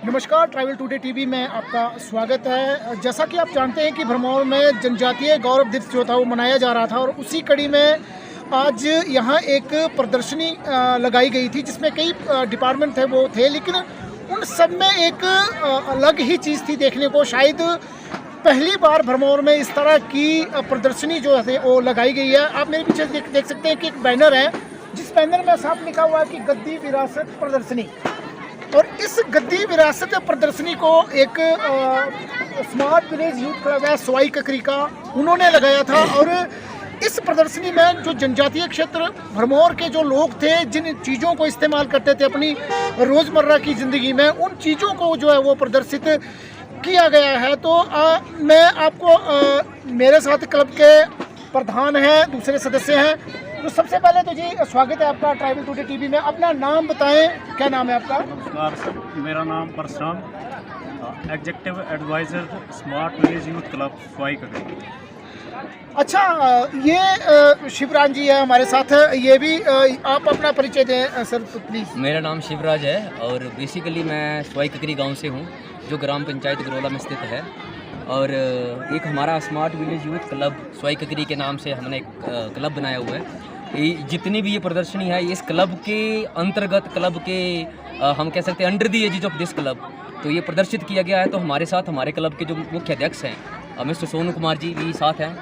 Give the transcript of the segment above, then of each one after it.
नमस्कार, travel today TV में आपका स्वागत है। जैसा कि आप जानते हैं कि भरमौर में जनजातीय गौरव दिवस जो था वो मनाया जा रहा था और उसी कड़ी में आज यहाँ एक प्रदर्शनी लगाई गई थी जिसमें कई डिपार्टमेंट थे वो थे, लेकिन उन सब में एक अलग ही चीज़ थी देखने को। शायद पहली बार भरमौर में इस तरह की प्रदर्शनी जो है वो लगाई गई है। आप मेरे पीछे देख सकते हैं कि एक बैनर है जिस बैनर में साफ लिखा हुआ है कि गद्दी विरासत प्रदर्शनी। और इस गद्दी विरासत प्रदर्शनी को एक स्मार्ट विलेज यूथ क्लब है स्वाई ककरी का, उन्होंने लगाया था। और इस प्रदर्शनी में जो जनजातीय क्षेत्र भरमौर के जो लोग थे, जिन चीज़ों को इस्तेमाल करते थे अपनी रोज़मर्रा की ज़िंदगी में, उन चीज़ों को जो है वो प्रदर्शित किया गया है। तो मैं आपको मेरे साथ क्लब के प्रधान हैं, दूसरे सदस्य हैं। तो सबसे पहले तो जी स्वागत है आपका ट्राइबल टुडे टीवी में। अपना नाम बताएं, क्या नाम है आपका? नमस्कार सर, मेरा नाम Parshuram, executive adviser smart village youth club स्वाई ककरी। अच्छा, ये शिवराज जी है हमारे साथ। ये भी आप अपना परिचय दें सर प्लीज़। मेरा नाम शिवराज है और बेसिकली मैं स्वाई ककरी गांव से हूं, जो ग्राम पंचायत गरोला में स्थित है। और एक हमारा स्मार्ट विलेज यूथ क्लब स्वाई ककरी के नाम से हमने एक क्लब बनाया हुआ है। जितनी भी ये प्रदर्शनी है, इस क्लब के अंतर्गत, क्लब के हम कह सकते हैं under the age of this club, तो ये प्रदर्शित किया गया है। तो हमारे साथ हमारे क्लब के जो मुख्य अध्यक्ष हैं मिस्टर सोनू कुमार जी भी साथ हैं।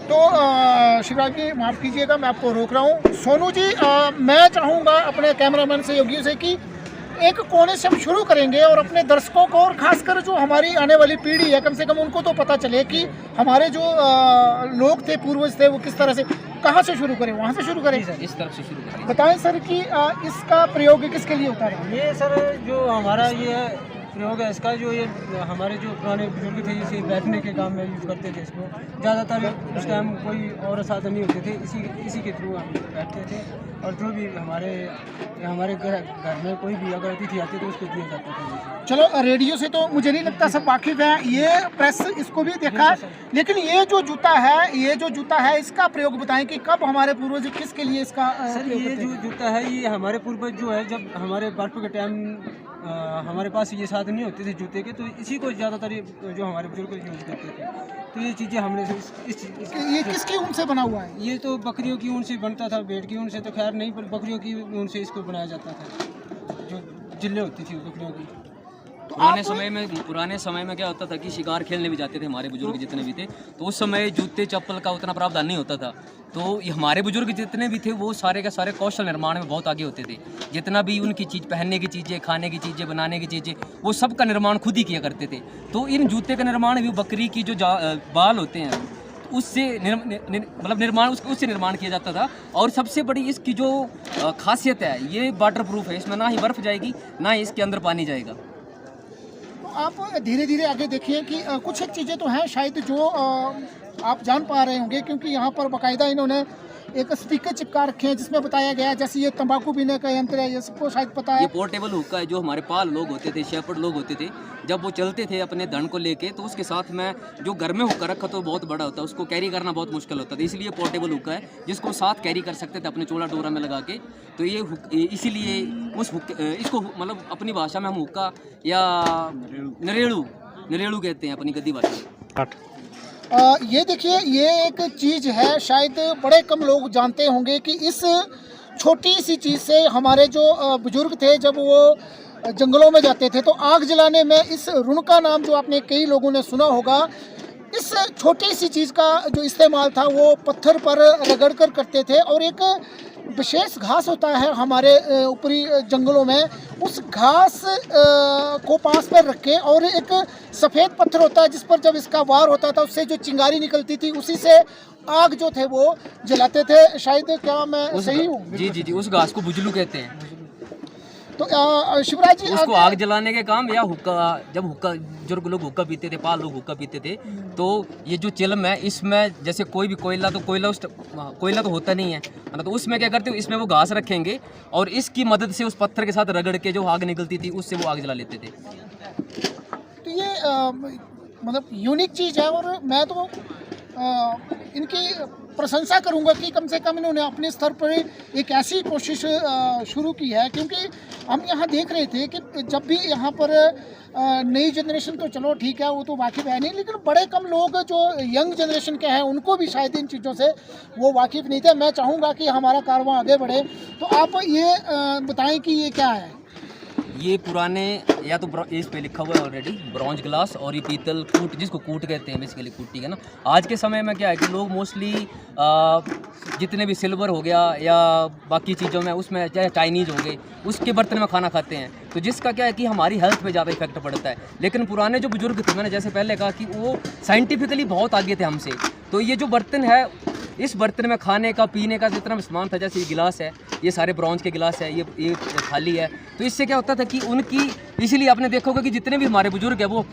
तो शिवराज जी माफ़ कीजिएगा, मैं आपको रोक रहा हूँ। सोनू जी, मैं चाहूँगा अपने कैमरामैन से, योगियों से, कि एक कोने से हम शुरू करेंगे और अपने दर्शकों को और ख़ासकर जो हमारी आने वाली पीढ़ी है, कम से कम उनको तो पता चले कि हमारे जो लोग थे, पूर्वज थे, वो किस तरह से, कहाँ से शुरू करें, वहाँ से शुरू करें सर? इस तरफ से शुरू करें। बताएं सर कि इसका प्रयोग किसके लिए होता है? ये सर जो हमारा ये प्रयोग है, इसका जो ये हमारे जो पुराने बुजुर्ग थे, इसे बैठने के काम में यूज़ करते थे। इसको ज़्यादातर उस टाइम कोई और साधन नहीं होते थे, इसी के थ्रू हम बैठते थे। और जो भी हमारे घर में कोई भी अगर अतिथि आते तो उसको दिया जाता था। चलो, रेडियो से तो मुझे नहीं लगता सब वाकिफ है, ये प्रेस इसको भी देखा है, लेकिन ये जो जूता है इसका प्रयोग बताएं कि कब हमारे पूर्वज किसके लिए इसका सर ये जो जूता है, ये हमारे पूर्वज जो है, जब हमारे बापू के टाइम हमारे पास ये साधन नहीं होते थे जूते के, तो इसी को ज़्यादातर जो हमारे बुजुर्ग यूज़ करते थे। तो ये चीज़ें हमने ये किसकी ऊन से बना हुआ है? ये तो बकरियों की ऊन से बनता था, भेड़ की ऊन से तो खैर नहीं, पर बकरियों की ऊन से इसको बनाया जाता था, जो जिल्ले होती थी बकरियों की। तो पुराने समय में क्या होता था कि शिकार खेलने भी जाते थे हमारे बुजुर्ग जितने भी थे, तो उस समय जूते चप्पल का उतना प्रावधान नहीं होता था। तो ये हमारे बुजुर्ग जितने भी थे वो सारे के सारे कौशल निर्माण में बहुत आगे होते थे। जितना भी उनकी चीज़, पहनने की चीज़ें, खाने की चीज़ें, बनाने की चीज़ें, वो सब का निर्माण खुद ही किया करते थे। तो इन जूते का निर्माण भी बकरी की जो बाल होते हैं उससे उससे निर्माण किया जाता था। और सबसे बड़ी इसकी जो खासियत है, ये वाटर प्रूफ है, इसमें ना ही बर्फ़ जाएगी ना ही इसके अंदर पानी जाएगा। आप धीरे धीरे आगे देखिए कि कुछ एक चीज़ें तो हैं शायद जो आप जान पा रहे होंगे, क्योंकि यहाँ पर बाकायदा इन्होंने एक स्टिकर चिपका रखे हैं जिसमें बताया गया है, जैसे ये तंबाकू पीने का यंत्र है, ये सबको शायद पता है। ये पोर्टेबल हुक्का है, जो हमारे पाल लोग होते थे, शेपर्ड लोग होते थे, जब वो चलते थे अपने धन को लेके, तो उसके साथ में जो घर में हुक्का रखा तो बहुत बड़ा होता है, उसको कैरी करना बहुत मुश्किल होता था, इसलिए पोर्टेबल हुक्का है जिसको साथ कैरी कर सकते थे अपने चोला डोरा में लगा के। तो ये इसीलिए इसको मतलब अपनी भाषा में हम हुक्का या नरेड़ू कहते हैं अपनी गद्दी भाषा में। ये देखिए, ये एक चीज़ है शायद बड़े कम लोग जानते होंगे कि इस छोटी सी चीज़ से हमारे जो बुजुर्ग थे, जब वो जंगलों में जाते थे तो आग जलाने में इस रुण का नाम जो आपने कई लोगों ने सुना होगा, इस छोटी सी चीज़ का जो इस्तेमाल था वो पत्थर पर रगड़ कर करते थे। और एक विशेष घास होता है हमारे ऊपरी जंगलों में, उस घास को पास पर रखे, और एक सफ़ेद पत्थर होता है जिस पर जब इसका वार होता था उससे जो चिंगारी निकलती थी, उसी से आग जो थे वो जलाते थे। शायद, क्या मैं सही हूँ? जी, उस घास को बुजलू कहते हैं। तो शिवराज जी, उसको आग जलाने के काम, या हुक्का, जब हुक्का जो लोग हुक्का पीते थे, पाल लोग हुक्का पीते थे, तो ये जो चिलम है इसमें जैसे कोई भी कोयला तो होता नहीं है, तो उसमें क्या करते हो, इसमें वो घास रखेंगे और इसकी मदद से उस पत्थर के साथ रगड़ के जो आग निकलती थी उससे वो आग जला लेते थे। तो ये मतलब यूनिक चीज़ है। और मैं तो इनकी प्रशंसा करूंगा कि कम से कम इन्होंने अपने स्तर पर एक ऐसी कोशिश शुरू की है, क्योंकि हम यहाँ देख रहे थे कि जब भी यहाँ पर नई जनरेशन तो चलो ठीक है, वो तो वाकिफ़ है नहीं, लेकिन बड़े कम लोग जो यंग जनरेशन के हैं उनको भी शायद इन चीज़ों से वो वाकिफ़ नहीं थे। मैं चाहूँगा कि हमारा कारवां आगे बढ़े, तो आप ये बताएं कि ये क्या है। ये पुराने या तो इस पे लिखा हुआ है ऑलरेडी ब्रॉन्ज ग्लास, और ये पीतल कूट, जिसको कूट कहते हैं बेसिकली, कूट, ठीक है ना। आज के समय में क्या है कि लोग मोस्टली जितने भी सिल्वर हो गया या बाकी चीज़ों में, उसमें चाहे चाइनीज़ हो गए, उसके बर्तन में खाना खाते हैं, तो जिसका क्या है कि हमारी हेल्थ पे ज़्यादा इफेक्ट पड़ता है। लेकिन पुराने जो बुजुर्ग थे, मैंने जैसे पहले कहा कि वो साइंटिफिकली बहुत आगे थे हमसे। तो ये जो बर्तन है, इस बर्तन में खाने का पीने का जितना भी सामान था, जैसे ये गिलास है, ये सारे ब्रॉन्ज के गिलास है, ये खाली है, तो इससे क्या होता था कि उनकी, इसीलिए आपने देखा होगा कि जितने भी हमारे बुजुर्ग हैं वो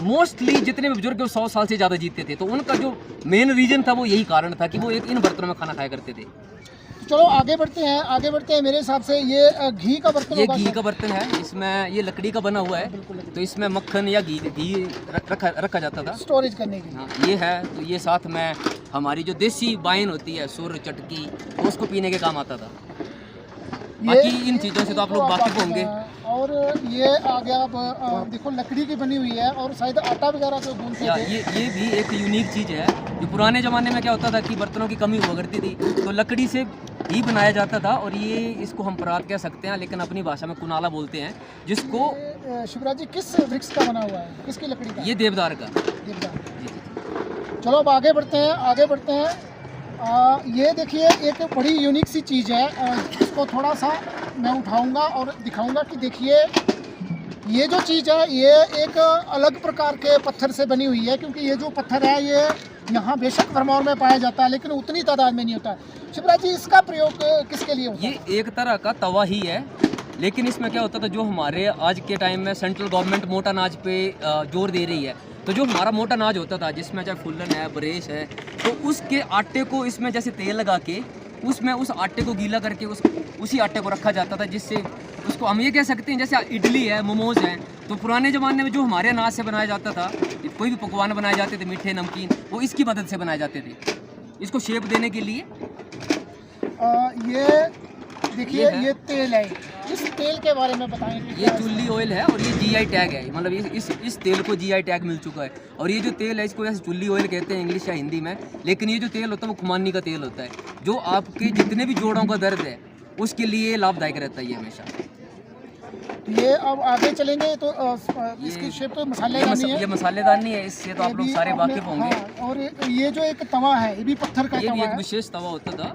मोस्टली, जितने भी बुजुर्ग 100 साल से ज़्यादा जीते थे, तो उनका जो मेन रीजन था वो यही कारण था कि वो एक इन बर्तनों में खाना खाया करते थे। चलो आगे बढ़ते हैं। मेरे हिसाब से ये घी का बर्तन, ये घी का बर्तन है, इसमें ये लकड़ी का बना हुआ है, तो इसमें मक्खन या घी रखा जाता था स्टोरेज करने के लिए। हाँ, ये है। तो ये साथ में हमारी जो देसी वाइन होती है, सुर, चटकी, तो उसको पीने के काम आता था। बाकी इन चीज़ों से तो आप लोग वाकिफ होंगे। और ये आ गया, अब देखो लकड़ी की बनी हुई है, और शायद आटा वगैरह जो गूंथते थे। ये भी एक यूनिक चीज़ है। जो पुराने ज़माने में क्या होता था कि बर्तनों की कमी हुआ करती थी, तो लकड़ी से ही बनाया जाता था, और ये इसको हम परात कह सकते हैं, लेकिन अपनी भाषा में कुनाला बोलते हैं, जिसको शिवराज जी किस वृक्ष का बना हुआ है, किसकी लकड़ी का? ये देवदार का। देवदार। चलो अब आगे बढ़ते हैं। ये देखिए एक बड़ी यूनिक सी चीज़ है, इसको थोड़ा सा मैं उठाऊंगा और दिखाऊंगा कि देखिए ये जो चीज़ है ये एक अलग प्रकार के पत्थर से बनी हुई है, क्योंकि ये जो पत्थर है ये यहाँ बेशक भरमौर में पाया जाता है, लेकिन उतनी तादाद में नहीं होता है। शिवराज जी, इसका प्रयोग किसके लिए होता है? ये एक तरह का तवा ही है, लेकिन इसमें क्या होता था, जो हमारे आज के टाइम में सेंट्रल गवर्नमेंट मोटा अनाज पे जोर दे रही है, तो जो हमारा मोटा अनाज होता था, जिसमें चाहे फुल्लन है, बरेश है, तो उसके आटे को इसमें जैसे तेल लगा के उसमें उस आटे को गीला करके उसी आटे को रखा जाता था, जिससे उसको हम ये कह सकते हैं जैसे इडली है, मोमोज हैं। तो पुराने ज़माने में जो हमारे अनाज से बनाया जाता था, कोई भी पकवान बनाए जाते थे, मीठे, नमकीन, वो इसकी मदद से बनाए जाते थे, इसको शेप देने के लिए। ये देखिए ये तेल है, इस तेल के बारे में बताएं। ये चुल्ली ऑयल है, और ये जीआई टैग है, मतलब इस तेल को जीआई टैग मिल चुका है। और ये जो तेल है, इसको ऐसे चुल्ली ऑयल कहते हैं इंग्लिश या हिंदी में, लेकिन ये जो तेल होता है वो खुमानी का तेल होता है, जो आपके जितने भी जोड़ों का दर्द है उसके लिए लाभदायक रहता है ये हमेशा। ये अब आगे चलेंगे तो इसकी शेप तो मसालेदानी है। ये मसालेदानी है, इससे तो आप लोग सारे वाकिफ होंगे। हाँ, और ये जो एक तवा है, ये भी पत्थर का ये भी तवा एक है। विशेष तवा होता था।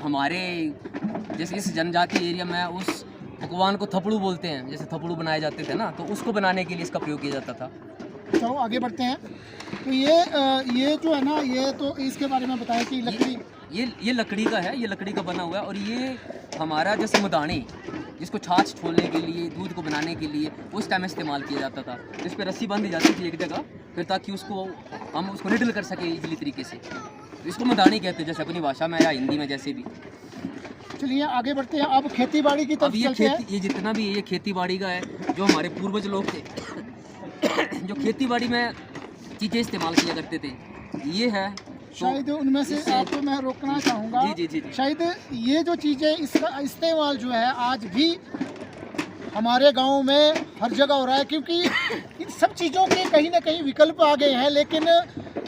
हमारे जैसे इस जनजाति एरिया में उस पकवान को थपड़ू बोलते हैं, जैसे थपड़ू बनाए जाते थे ना, तो उसको बनाने के लिए इसका प्रयोग किया जाता था। चलो आगे बढ़ते हैं। तो ये जो है ना, ये तो इसके बारे में बताएं कि लकड़ी, ये लकड़ी का है, ये लकड़ी का बना हुआ है, और ये हमारा जैसे मदानी, जिसको छाछ छोलने के लिए, दूध को बनाने के लिए उस टाइम इस्तेमाल किया जाता था। तो इस पर रस्सी बांधी जाती थी एक जगह, फिर ताकि हम उसको रिडल कर सके इजली तरीके से। तो इसको मदानी कहते हैं, जैसे अपनी भाषा में या हिंदी में जैसे भी। चलिए आगे बढ़ते हैं। अब खेती बाड़ी की तरफ चलते हैं। ये जितना भी ये खेती बाड़ी का है, जो हमारे पूर्वज लोग थे जो खेती बाड़ी में चीज़ें इस्तेमाल किया करते थे, ये है। शायद उनमें से आपको मैं रोकना चाहूँगा। जी। शायद ये जो चीज़ें, इसका इस्तेमाल जो है आज भी हमारे गांव में हर जगह हो रहा है, क्योंकि इन सब चीज़ों के कहीं ना कहीं विकल्प आ गए हैं, लेकिन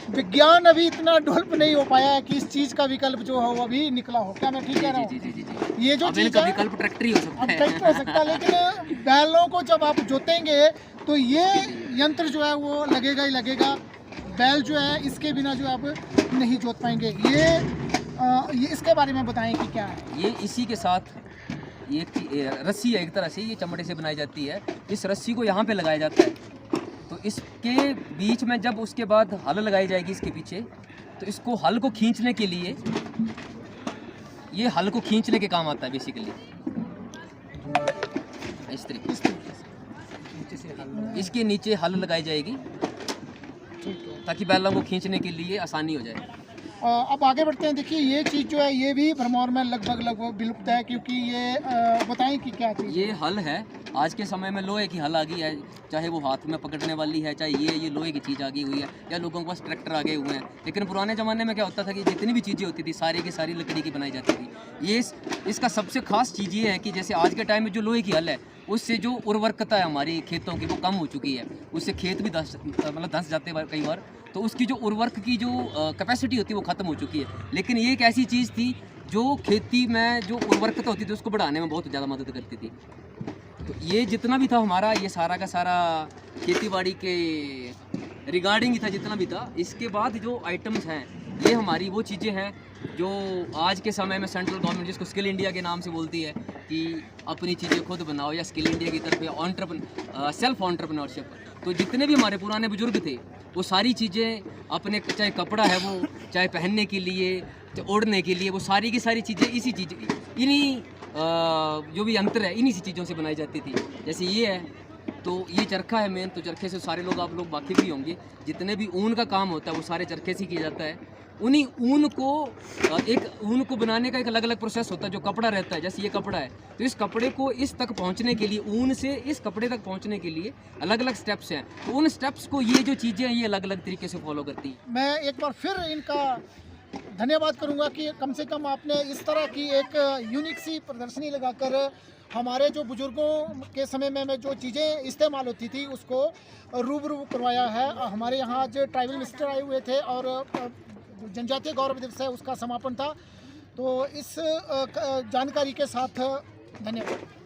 विज्ञान अभी इतना डेवलप नहीं हो पाया है कि इस चीज़ का विकल्प जो है वो अभी निकला हो। क्या मैं ठीक कह रहा हूँ? जी। ये जो चीज़ है, विकल्प ट्रैक्टर ही हो सकता है। ट्रैक्टर हो सकता है, लेकिन बैलों को जब आप जोतेंगे तो ये यंत्र जो है वो लगेगा ही लगेगा। बैल जो है इसके बिना जो आप नहीं जोत पाएंगे। ये इसके बारे में बताएं कि क्या है। ये इसी के साथ ये रस्सी है, एक तरह से ये चमड़े से बनाई जाती है। इस रस्सी को यहाँ पे लगाया जाता है, तो इसके बीच में जब उसके बाद हल लगाई जाएगी इसके पीछे, तो इसको हल को खींचने के लिए, ये हल को खींचने के काम आता है बेसिकली। इस तरीके से इसके नीचे हल लगाई जाएगी, ताकि बैलों को खींचने के लिए आसानी हो जाए। अब आगे बढ़ते हैं। देखिए ये चीज़ जो है ये भी भरमौर में लगभग विलुप्त है, क्योंकि ये बताएं कि क्या चीज़। ये हल है, आज के समय में लोहे की हल आ गई है, चाहे वो हाथ में पकड़ने वाली है, चाहे ये लोहे की चीज़ आ गई हुई है, या लोगों के पास ट्रैक्टर आ गए हुए हैं। लेकिन पुराने ज़माने में क्या होता था कि जितनी भी चीज़ें होती थी सारी की सारी लकड़ी की बनाई जाती थी। ये इसका सबसे खास चीज़ ये है कि जैसे आज के टाइम में जो लोहे की हल है उससे जो उर्वरकता है हमारी खेतों की वो कम हो चुकी है, उससे खेत भी धंस जाते हैं कई बार, तो उसकी जो उर्वरक की जो कैपेसिटी होती है वो ख़त्म हो चुकी है। लेकिन ये एक ऐसी चीज़ थी जो खेती में जो उर्वरकता होती थी उसको बढ़ाने में बहुत ज़्यादा मदद करती थी। तो ये जितना भी था हमारा, ये सारा का सारा खेतीबाड़ी के रिगार्डिंग ही था जितना भी था। इसके बाद जो आइटम्स हैं ये हमारी वो चीज़ें हैं जो आज के समय में सेंट्रल गवर्नमेंट जिसको स्किल इंडिया के नाम से बोलती है कि अपनी चीज़ें खुद बनाओ, या स्किल इंडिया की तरफ सेल्फ एंटरप्रेन्योरशिप। तो जितने भी हमारे पुराने बुजुर्ग थे वो सारी चीज़ें अपने, चाहे कपड़ा है वो, चाहे पहनने के लिए, चाहे ओढ़ने के लिए, वो सारी की सारी चीज़ें इन्हीं जो भी यंत्र है इन्हीं सी चीज़ों से बनाई जाती थी। जैसे ये है, तो ये चरखा है मेन, तो चरखे से सारे लोग आप लोग वाकिफ़ भी होंगे। जितने भी ऊन का काम होता है वो सारे चरखे से किया जाता है। उन्हीं ऊन को बनाने का एक अलग अलग प्रोसेस होता है। जो कपड़ा रहता है, जैसे ये कपड़ा है, तो इस कपड़े को इस तक पहुंचने के लिए, ऊन से इस कपड़े तक पहुंचने के लिए अलग अलग स्टेप्स हैं। तो उन स्टेप्स को ये जो चीज़ें हैं ये अलग अलग तरीके से फॉलो करती हैं। मैं एक बार फिर इनका धन्यवाद करूंगा कि कम से कम आपने इस तरह की एक यूनिक सी प्रदर्शनी लगाकर हमारे जो बुजुर्गों के समय में जो चीज़ें इस्तेमाल होती थी उसको रूबरू करवाया है। हमारे यहाँ आज ट्राइबल मिनिस्टर आए हुए थे और जनजातीय गौरव दिवस है उसका समापन था। तो इस जानकारी के साथ धन्यवाद।